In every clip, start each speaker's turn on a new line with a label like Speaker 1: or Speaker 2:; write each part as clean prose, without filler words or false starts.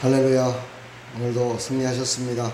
Speaker 1: 할렐루야. 오늘도 승리하셨습니다.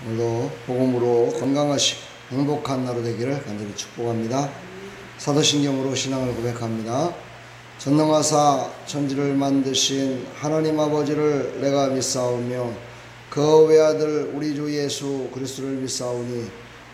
Speaker 1: 오늘도 복음으로 건강하시고 행복한 하루 되기를 간절히 축복합니다. 사도신경으로 신앙을 고백합니다. 전능하사 천지를 만드신 하나님 아버지를 내가 믿사오며 그 외아들 우리 주 예수 그리스도를 믿사오니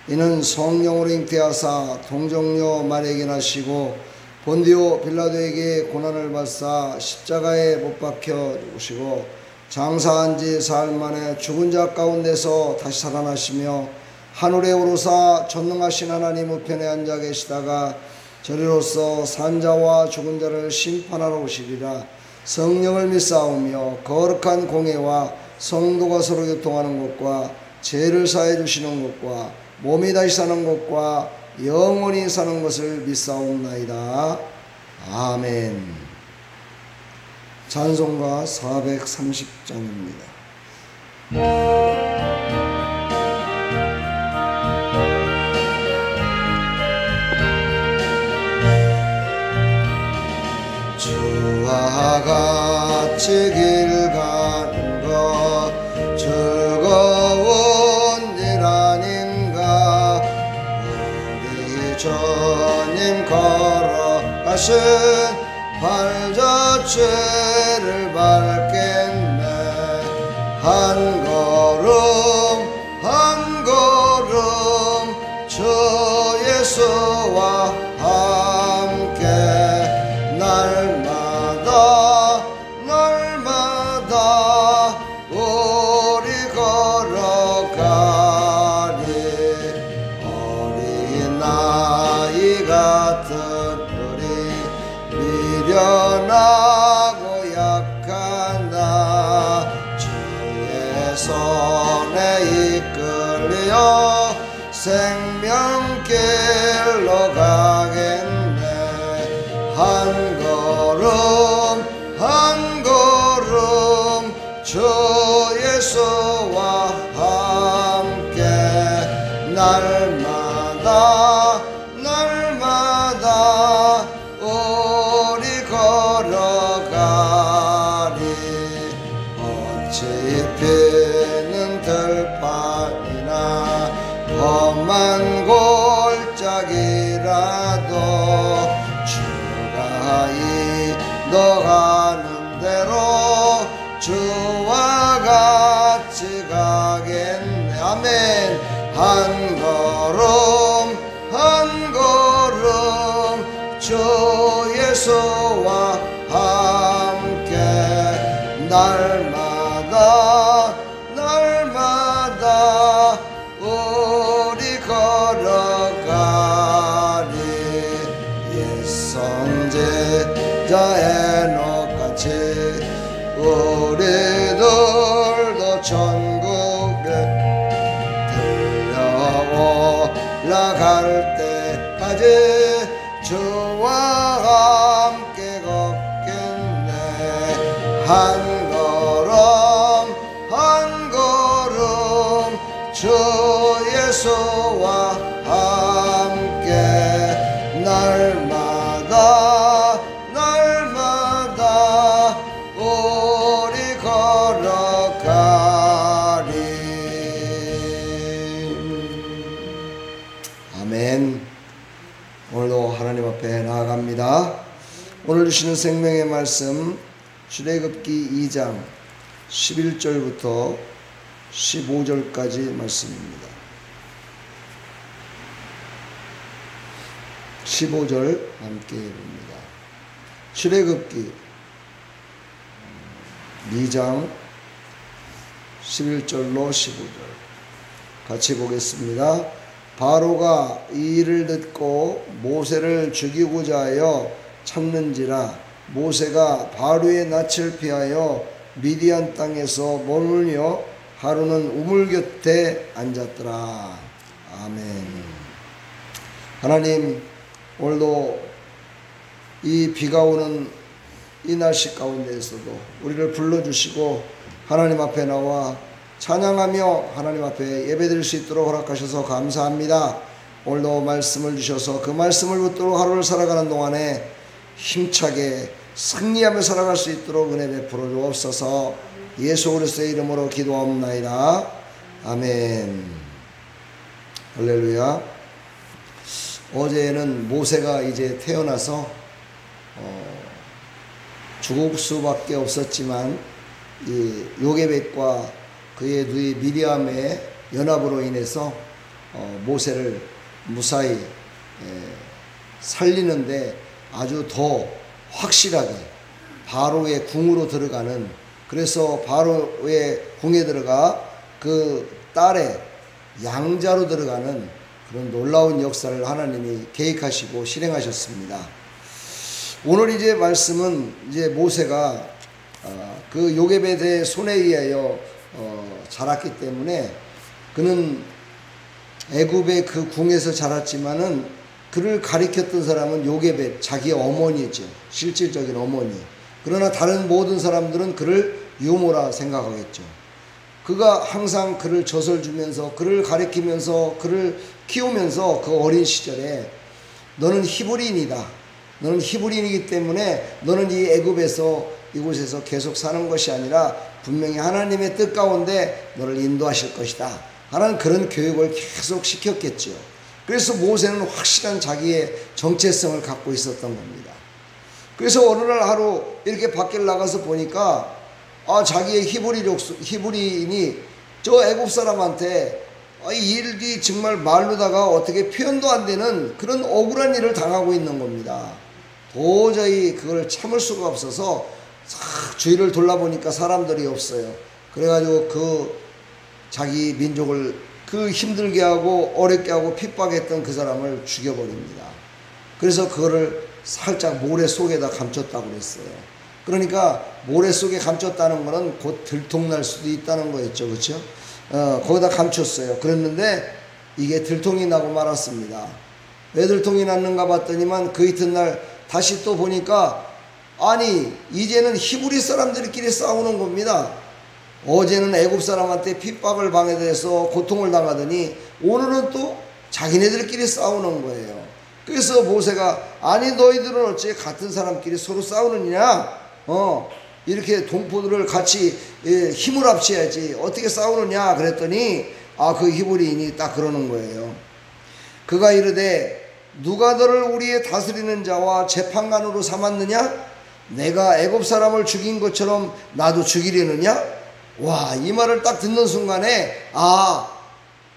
Speaker 1: 이는 성령으로 잉태하사 동정녀 마리아에게 나시고 본디오 빌라도에게 고난을 받사 십자가에 못 박혀 죽으시고 장사한 지 사흘 만에 죽은 자 가운데서 다시 살아나시며 하늘에 오르사 전능하신 하나님 우편에 앉아 계시다가 저리로서 산자와 죽은 자를 심판하러 오시리라. 성령을 믿사오며 거룩한 공회와 성도가 서로 교통하는 것과 죄를 사해 주시는 것과 몸이 다시 사는 것과 영원히 사는 것을 믿사옵나이다. 아멘. 찬송가 430장입니다. 주와 같이 길 가는 것 즐거운 일 아닌가. 우리 주님 걸어가신 발 자체를 밟겠네. 한 걸음 한 걸음 주 예수와 함께 날마다 날마다 우리 걸어가리. 어린아이 같은 우리 미련하고 약한 나 주의 손에 이끌려 생명길로 가겠네. 한 걸음 한 걸음 주 예수와 함께 날마다 날마다 우리 걸어가리. 어찌 피는 들판이나 험한 골짜기라도 주가 인도가는 대로 주와 같이 가겠네. 아멘. 한 걸음 한 걸음 주 예수와 함께 날마다 날마다 우리 걸어가리. 옛 선지자 에녹같이 우리들도 천국에 올라갈 때까지 주와 함께 걷겠네. 한 걸음 한 걸음 주 예수와 함께 날마다 날마다 우리 걸어가리. 아멘. 오늘도 하나님 앞에 나아갑니다. 오늘 주시는 생명의 말씀 출애굽기 2장 11절부터 15절까지 말씀입니다. 15절 함께 봅니다. 출애굽기 2장 11절로 15절 같이 보겠습니다. 바로가 이 일을 듣고 모세를 죽이고자 하여 찾는지라. 모세가 바로의 낯을 피하여 미디안 땅에서 머물며 하루는 우물 곁에 앉았더라. 아멘. 하나님, 오늘도 이 비가 오는 이 날씨 가운데에서도 우리를 불러주시고 하나님 앞에 나와 찬양하며 하나님 앞에 예배드릴 수 있도록 허락하셔서 감사합니다. 오늘도 말씀을 주셔서 그 말씀을 붙들고 하루를 살아가는 동안에 힘차게 승리하며 살아갈 수 있도록 은혜 베풀어 주옵소서. 예수 그리스도의 이름으로 기도하옵나이다. 아멘. 할렐루야. 어제는 모세가 이제 태어나서 죽을 수밖에 없었지만 이 요게벳과 그의 누이 미리암의 연합으로 인해서 모세를 무사히 살리는데 아주 더 확실하게 바로의 궁으로 들어가는, 그래서 바로의 궁에 들어가 그 딸의 양자로 들어가는 그런 놀라운 역사를 하나님이 계획하시고 실행하셨습니다. 오늘 이제 말씀은 이제 모세가 그 요게벳의 손에 의하여 자랐기 때문에 그는 애굽의 그 궁에서 자랐지만은 그를 가리켰던 사람은 요게벳, 자기 어머니죠. 실질적인 어머니. 그러나 다른 모든 사람들은 그를 유모라 생각하겠죠. 그가 항상 그를 젖을 주면서 그를 가리키면서 그를 키우면서 그 어린 시절에 너는 히브리인이다. 너는 히브리인이기 때문에 너는 이 애굽에서 이곳에서 계속 사는 것이 아니라 분명히 하나님의 뜻 가운데 너를 인도하실 것이다 하는 그런 교육을 계속 시켰겠죠. 그래서 모세는 확실한 자기의 정체성을 갖고 있었던 겁니다. 그래서 어느 날 하루 이렇게 밖에 나가서 보니까 자기의 히브리인이 저 애굽 사람한테 이 일이 정말 말로다가 어떻게 표현도 안 되는 그런 억울한 일을 당하고 있는 겁니다. 도저히 그걸 참을 수가 없어서 주위를 돌아보니까 사람들이 없어요. 그래가지고 그 자기 민족을 그 힘들게 하고 어렵게 하고 핍박했던 그 사람을 죽여버립니다. 그래서 그거를 살짝 모래 속에다 감췄다고 그랬어요. 그러니까 모래 속에 감췄다는 거는 곧 들통날 수도 있다는 거였죠. 그렇죠? 거기다 감췄어요. 그랬는데 이게 들통이 나고 말았습니다. 왜 들통이 났는가 봤더니만 그 이튿날 다시 또 보니까 아니 이제는 히브리 사람들끼리 싸우는 겁니다. 어제는 애굽 사람한테 핍박을 방해돼서 고통을 당하더니 오늘은 또 자기네들끼리 싸우는 거예요. 그래서 모세가 아니 너희들은 어째 같은 사람끼리 서로 싸우느냐? 이렇게 동포들을 같이 힘을 합쳐야지 어떻게 싸우느냐 그랬더니 그 히브리인이 딱 그러는 거예요. 그가 이르되 누가 너를 우리의 다스리는 자와 재판관으로 삼았느냐? 내가 애굽 사람을 죽인 것처럼 나도 죽이려느냐? 와, 이 말을 딱 듣는 순간에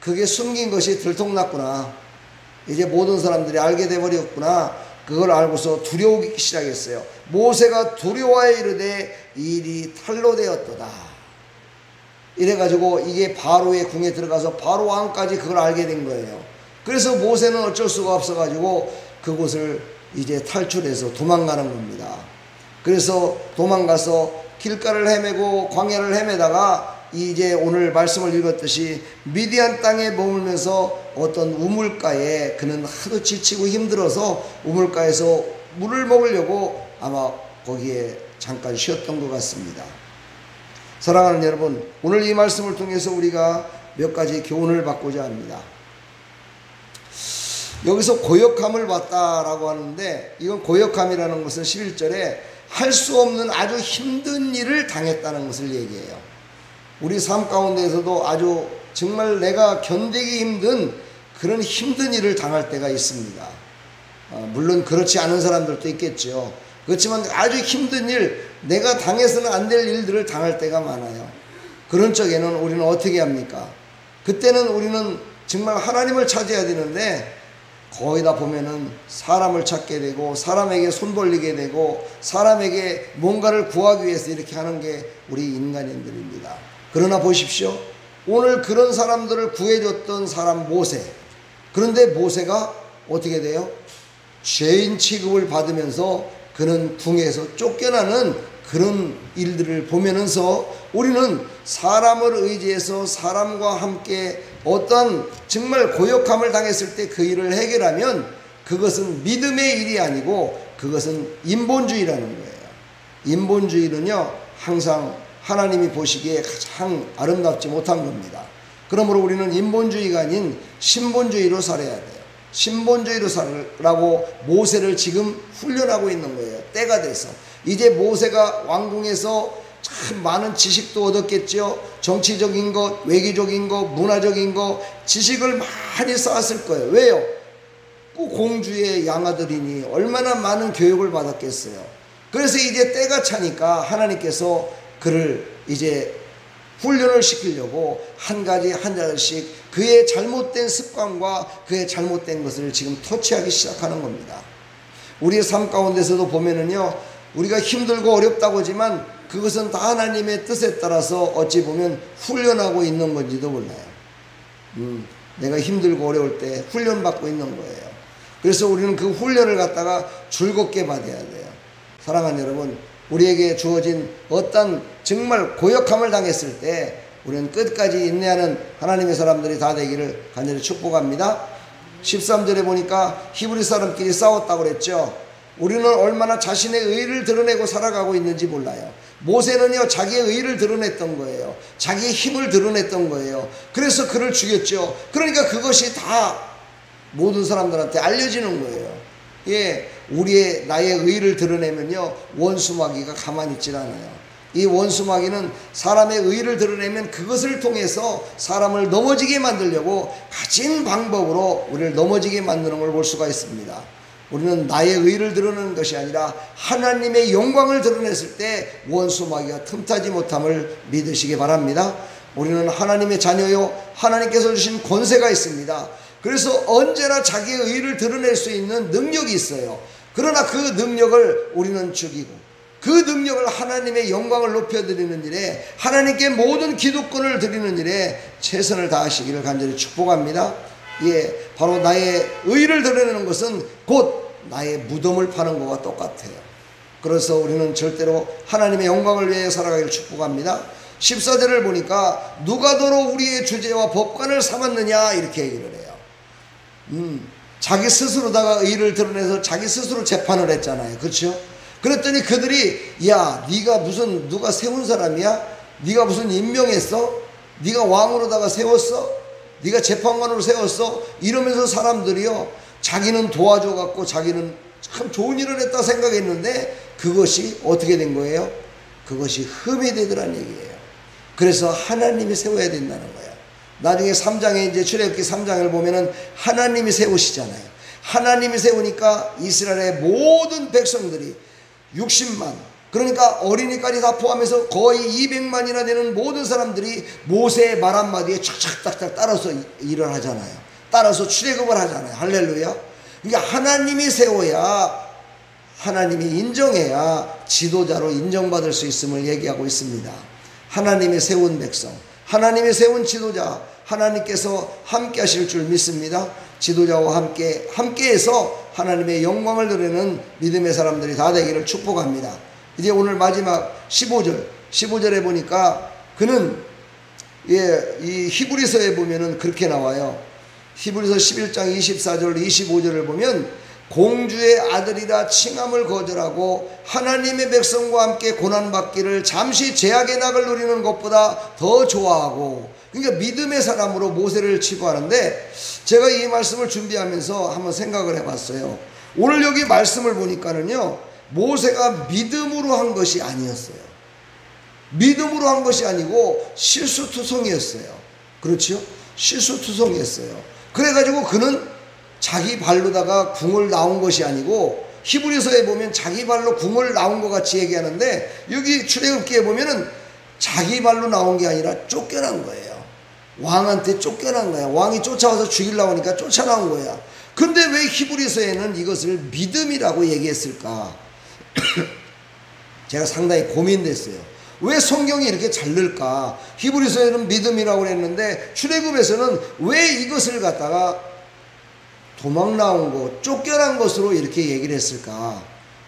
Speaker 1: 그게 숨긴 것이 들통났구나. 이제 모든 사람들이 알게 돼버렸구나. 그걸 알고서 두려우기 시작했어요. 모세가 두려워하여 이르되 이 일이 탈로 되었도다. 이래가지고 이게 바로의 궁에 들어가서 바로 왕까지 그걸 알게 된 거예요. 그래서 모세는 어쩔 수가 없어가지고 그곳을 이제 탈출해서 도망가는 겁니다. 그래서 도망가서 길가를 헤매고 광야를 헤매다가 이제 오늘 말씀을 읽었듯이 미디안 땅에 머물면서 어떤 우물가에 그는 하도 지치고 힘들어서 우물가에서 물을 먹으려고 아마 거기에 잠깐 쉬었던 것 같습니다. 사랑하는 여러분, 오늘 이 말씀을 통해서 우리가 몇 가지 교훈을 받고자 합니다. 여기서 고역함을 받다라고 하는데 이건 고역함이라는 것은 11절에 할 수 없는 아주 힘든 일을 당했다는 것을 얘기해요. 우리 삶 가운데에서도 아주 정말 내가 견디기 힘든 그런 힘든 일을 당할 때가 있습니다. 물론 그렇지 않은 사람들도 있겠죠. 그렇지만 아주 힘든 일, 내가 당해서는 안 될 일들을 당할 때가 많아요. 그런 적에는 우리는 어떻게 합니까? 그때는 우리는 정말 하나님을 찾아야 되는데 거기다 보면은 사람을 찾게 되고 사람에게 손 벌리게 되고 사람에게 뭔가를 구하기 위해서 이렇게 하는 게 우리 인간인들입니다. 그러나 보십시오. 오늘 그런 사람들을 구해줬던 사람 모세. 그런데 모세가 어떻게 돼요? 죄인 취급을 받으면서 그는 궁에서 쫓겨나는 그런 일들을 보면서 우리는 사람을 의지해서 사람과 함께 어떤 정말 고역함을 당했을 때 그 일을 해결하면 그것은 믿음의 일이 아니고 그것은 인본주의라는 거예요. 인본주의는요 항상 하나님이 보시기에 가장 아름답지 못한 겁니다. 그러므로 우리는 인본주의가 아닌 신본주의로 살아야 돼요. 신본주의로 살라고 모세를 지금 훈련하고 있는 거예요. 때가 돼서 이제 모세가 왕궁에서 참 많은 지식도 얻었겠죠. 정치적인 것, 외교적인 것, 문화적인 것, 지식을 많이 쌓았을 거예요. 왜요? 공주의 양아들이니 얼마나 많은 교육을 받았겠어요. 그래서 이제 때가 차니까 하나님께서 그를 이제 훈련을 시키려고 한 가지씩 그의 잘못된 습관과 그의 잘못된 것을 지금 터치하기 시작하는 겁니다. 우리의 삶 가운데서도 보면은요, 우리가 힘들고 어렵다고 하지만 그것은 다 하나님의 뜻에 따라서 어찌 보면 훈련하고 있는 건지도 몰라요. 내가 힘들고 어려울 때 훈련받고 있는 거예요. 그래서 우리는 그 훈련을 갖다가 즐겁게 받아야 돼요. 사랑하는 여러분, 우리에게 주어진 어떤 정말 고역함을 당했을 때 우리는 끝까지 인내하는 하나님의 사람들이 다 되기를 간절히 축복합니다. 13절에 보니까 히브리 사람끼리 싸웠다고 그랬죠. 우리는 얼마나 자신의 의를 드러내고 살아가고 있는지 몰라요. 모세는요, 자기의 의를 드러냈던 거예요. 자기의 힘을 드러냈던 거예요. 그래서 그를 죽였죠. 그러니까 그것이 다 모든 사람들한테 알려지는 거예요. 예, 나의 의를 드러내면요, 원수마귀가 가만히 있질 않아요. 이 원수마귀는 사람의 의를 드러내면 그것을 통해서 사람을 넘어지게 만들려고 가진 방법으로 우리를 넘어지게 만드는 걸 볼 수가 있습니다. 우리는 나의 의를 드러내는 것이 아니라 하나님의 영광을 드러냈을 때 원수마귀가 틈타지 못함을 믿으시기 바랍니다. 우리는 하나님의 자녀요, 하나님께서 주신 권세가 있습니다. 그래서 언제나 자기의 의를 드러낼 수 있는 능력이 있어요. 그러나 그 능력을 우리는 죽이고 그 능력을 하나님의 영광을 높여드리는 일에, 하나님께 모든 기득권을 드리는 일에 최선을 다하시기를 간절히 축복합니다. 예, 바로 나의 의를 드러내는 것은 곧 나의 무덤을 파는 것과 똑같아요. 그래서 우리는 절대로 하나님의 영광을 위해 살아가기를 축복합니다. 14절을 보니까 누가 더러 우리의 주제와 법관을 삼았느냐 이렇게 얘기를 해요. 자기 스스로다가 의를 드러내서 자기 스스로 재판을 했잖아요. 그렇죠? 그랬더니 그들이, 야, 네가 무슨 누가 세운 사람이야? 네가 무슨 임명했어? 네가 왕으로다가 세웠어? 네가 재판관으로 세웠어? 이러면서 사람들이요, 자기는 도와줘 갖고 자기는 참 좋은 일을 했다 생각했는데 그것이 어떻게 된 거예요? 그것이 흠이 되더란 얘기예요. 그래서 하나님이 세워야 된다는 거예요. 나중에 3장에 이제 출애굽기 3장을 보면은 하나님이 세우시잖아요. 하나님이 세우니까 이스라엘의 모든 백성들이 60만, 그러니까 어린이까지 다 포함해서 거의 200만이나 되는 모든 사람들이 모세의 말 한마디에 착착착착 따라서 일을 하잖아요. 따라서 출애굽을 하잖아요. 할렐루야. 그러니까 하나님이 세워야, 하나님이 인정해야 지도자로 인정받을 수 있음을 얘기하고 있습니다. 하나님이 세운 백성, 하나님이 세운 지도자, 하나님께서 함께 하실 줄 믿습니다. 지도자와 함께해서 하나님의 영광을 드리는 믿음의 사람들이 다 되기를 축복합니다. 이제 오늘 마지막 15절에 보니까 그는, 이 히브리서에 보면은 그렇게 나와요. 히브리서 11장 24절 25절을 보면 공주의 아들이라 칭함을 거절하고 하나님의 백성과 함께 고난받기를 잠시 제약의 낙을 누리는 것보다 더 좋아하고, 그러니까 믿음의 사람으로 모세를 치부하는데, 제가 이 말씀을 준비하면서 한번 생각을 해봤어요. 오늘 여기 말씀을 보니까는요, 모세가 믿음으로 한 것이 아니었어요. 믿음으로 한 것이 아니고 실수투성이었어요. 그렇죠? 실수투성이었어요. 그래가지고 그는 자기 발로다가 궁을 나온 것이 아니고, 히브리서에 보면 자기 발로 궁을 나온 것 같이 얘기하는데, 여기 출애굽기에 보면은 자기 발로 나온 게 아니라 쫓겨난 거예요. 왕한테 쫓겨난 거야. 왕이 쫓아와서 죽이려고 하니까 쫓아나온 거야. 근데 왜 히브리서에는 이것을 믿음이라고 얘기했을까? 제가 상당히 고민됐어요. 왜 성경이 이렇게 잘 넣을까? 히브리서에는 믿음이라고 했는데 출애굽에서는 왜 이것을 갖다가 도망 나온 것, 쫓겨난 것으로 이렇게 얘기를 했을까?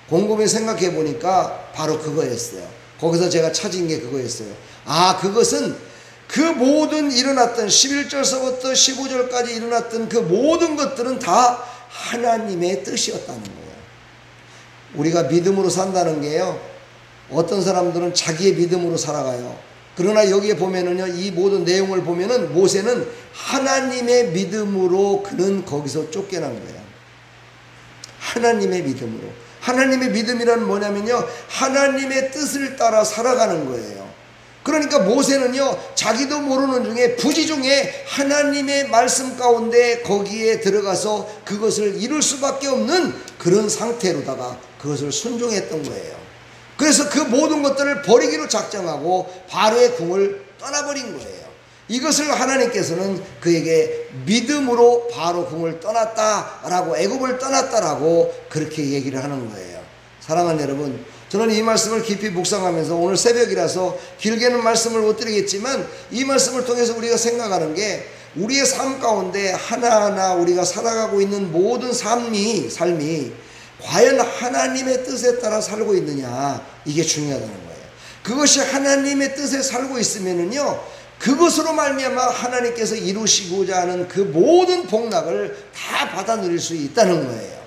Speaker 1: 곰곰이 생각해 보니까 바로 그거였어요. 거기서 제가 찾은 게 그거였어요. 아, 그것은 그 모든 일어났던 11절서부터 15절까지 일어났던 그 모든 것들은 다 하나님의 뜻이었다는 거예요. 우리가 믿음으로 산다는 게요, 어떤 사람들은 자기의 믿음으로 살아가요. 그러나 여기에 보면은요, 이 모든 내용을 보면은 모세는 하나님의 믿음으로 그는 거기서 쫓겨난 거예요. 하나님의 믿음으로. 하나님의 믿음이란 뭐냐면요, 하나님의 뜻을 따라 살아가는 거예요. 그러니까 모세는요, 자기도 모르는 중에 부지 중에 하나님의 말씀 가운데 거기에 들어가서 그것을 이룰 수밖에 없는 그런 상태로다가 그것을 순종했던 거예요. 그래서 그 모든 것들을 버리기로 작정하고 바로의 궁을 떠나버린 거예요. 이것을 하나님께서는 그에게 믿음으로 바로 궁을 떠났다라고, 애굽을 떠났다라고 그렇게 얘기를 하는 거예요. 사랑하는 여러분, 저는 이 말씀을 깊이 묵상하면서 오늘 새벽이라서 길게는 말씀을 못 드리겠지만 이 말씀을 통해서 우리가 생각하는 게, 우리의 삶 가운데 하나하나 우리가 살아가고 있는 모든 삶이 과연 하나님의 뜻에 따라 살고 있느냐, 이게 중요하다는 거예요. 그것이 하나님의 뜻에 살고 있으면은요, 그것으로 말미암아 하나님께서 이루시고자 하는 그 모든 복락을 다 받아 누릴 수 있다는 거예요.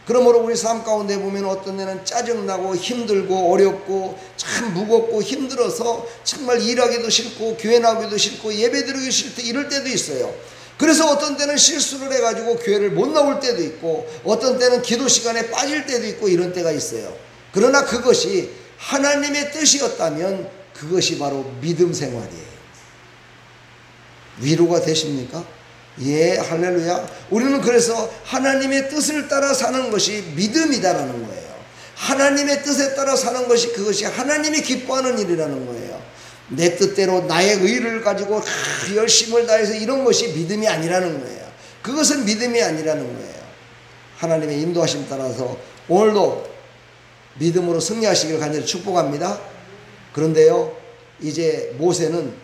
Speaker 1: 그러므로 우리 삶 가운데 보면 어떤 데는 짜증나고 힘들고 어렵고 참 무겁고 힘들어서 정말 일하기도 싫고 교회 나오기도 싫고 예배드리기 싫고 이럴 때도 있어요. 그래서 어떤 때는 실수를 해가지고 교회를 못 나올 때도 있고 어떤 때는 기도 시간에 빠질 때도 있고 이런 때가 있어요. 그러나 그것이 하나님의 뜻이었다면 그것이 바로 믿음 생활이에요. 위로가 되십니까? 예, 할렐루야. 우리는 그래서 하나님의 뜻을 따라 사는 것이 믿음이다라는 거예요. 하나님의 뜻에 따라 사는 것이, 그것이 하나님이 기뻐하는 일이라는 거예요. 내 뜻대로 나의 의를 가지고 열심을 다해서 이런 것이 믿음이 아니라는 거예요. 그것은 믿음이 아니라는 거예요. 하나님의 인도하심 따라서 오늘도 믿음으로 승리하시길 간절히 축복합니다. 그런데요, 이제 모세는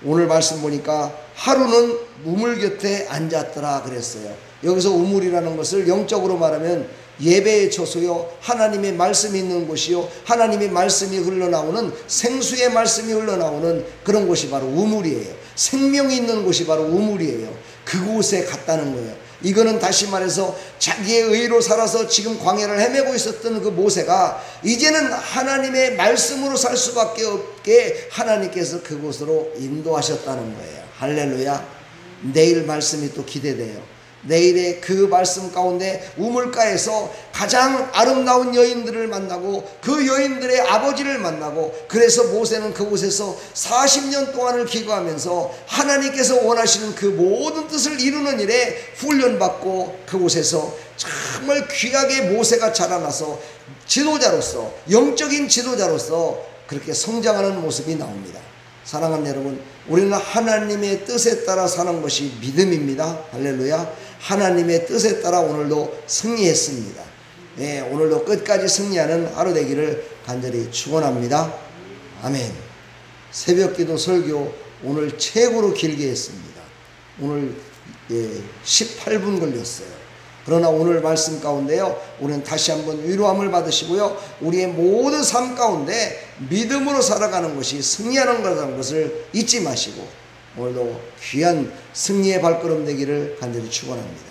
Speaker 1: 오늘 말씀 보니까 하루는 우물 곁에 앉았더라 그랬어요. 여기서 우물이라는 것을 영적으로 말하면 예배의 처소요, 하나님의 말씀이 있는 곳이요, 하나님의 말씀이 흘러나오는, 생수의 말씀이 흘러나오는 그런 곳이 바로 우물이에요. 생명이 있는 곳이 바로 우물이에요. 그곳에 갔다는 거예요. 이거는 다시 말해서 자기의 의로 살아서 지금 광야를 헤매고 있었던 그 모세가 이제는 하나님의 말씀으로 살 수밖에 없게 하나님께서 그곳으로 인도하셨다는 거예요. 할렐루야. 내일 말씀이 또 기대돼요. 내일의 그 말씀 가운데 우물가에서 가장 아름다운 여인들을 만나고 그 여인들의 아버지를 만나고, 그래서 모세는 그곳에서 40년 동안을 기거하면서 하나님께서 원하시는 그 모든 뜻을 이루는 일에 훈련받고 그곳에서 정말 귀하게 모세가 자라나서 지도자로서, 영적인 지도자로서 그렇게 성장하는 모습이 나옵니다. 사랑하는 여러분, 우리는 하나님의 뜻에 따라 사는 것이 믿음입니다. 할렐루야. 하나님의 뜻에 따라 오늘도 승리했습니다. 네, 오늘도 끝까지 승리하는 하루 되기를 간절히 축원합니다. 아멘. 새벽기도 설교 오늘 최고로 길게 했습니다. 오늘 18분 걸렸어요. 그러나 오늘 말씀 가운데요, 우리는 다시 한번 위로함을 받으시고요, 우리의 모든 삶 가운데 믿음으로 살아가는 것이 승리하는 것이라는 것을 잊지 마시고 오늘도 귀한 승리의 발걸음 되기를 간절히 축원합니다.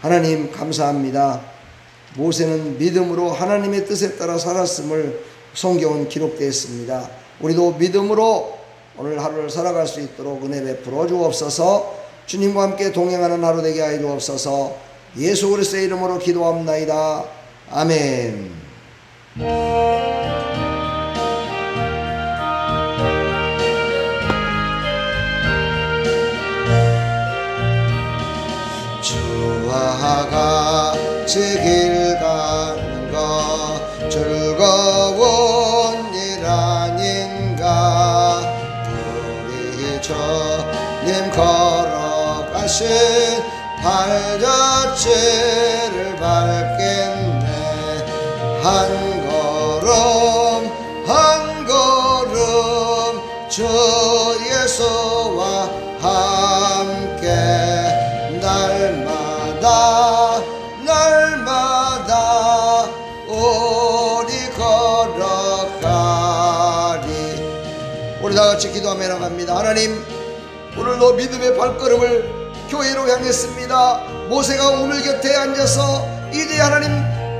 Speaker 1: 하나님 감사합니다. 모세는 믿음으로 하나님의 뜻에 따라 살았음을 성경은 기록되어 있습니다. 우리도 믿음으로 오늘 하루를 살아갈 수 있도록 은혜 베풀어 주옵소서. 주님과 함께 동행하는 하루 되게 하여 주옵소서. 예수 그리스도의 이름으로 기도합나이다. 아멘. 주와 같이 길 가는 것 즐거운 일 아닌가. 우리 주님 걸어가신 발자취를 밟겠네. 한 걸음 한 걸음 주 예수와 함께 날마다 날마다 우리 걸어가리. 우리 다같이 기도하며 나갑니다. 하나님, 오늘도 믿음의 발걸음을 교회로 향했습니다. 모세가 우물 곁에 앉아서 이제 하나님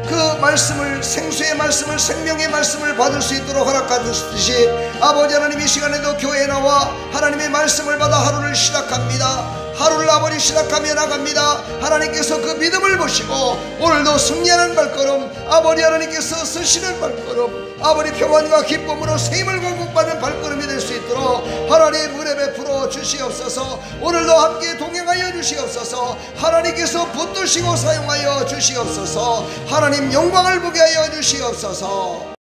Speaker 1: 그 말씀을, 생수의 말씀을, 생명의 말씀을 받을 수 있도록 허락하듯이 아버지 하나님, 이 시간에도 교회에 나와 하나님의 말씀을 받아 하루를 시작합니다. 하루를 아버지 시작하며 나갑니다. 하나님께서 그 믿음을 보시고 오늘도 승리하는 발걸음, 아버지 하나님께서 쓰시는 발걸음, 아버지 평안과 기쁨으로 세임을 공급받는 발걸음이 될 수 있도록 하나님 은혜 베풀어 주시옵소서. 오늘도 함께 동행하여 주시옵소서. 하나님께서 붙드시고 사용하여 주시옵소서. 하나님 영광을 보게 하여 주시옵소서.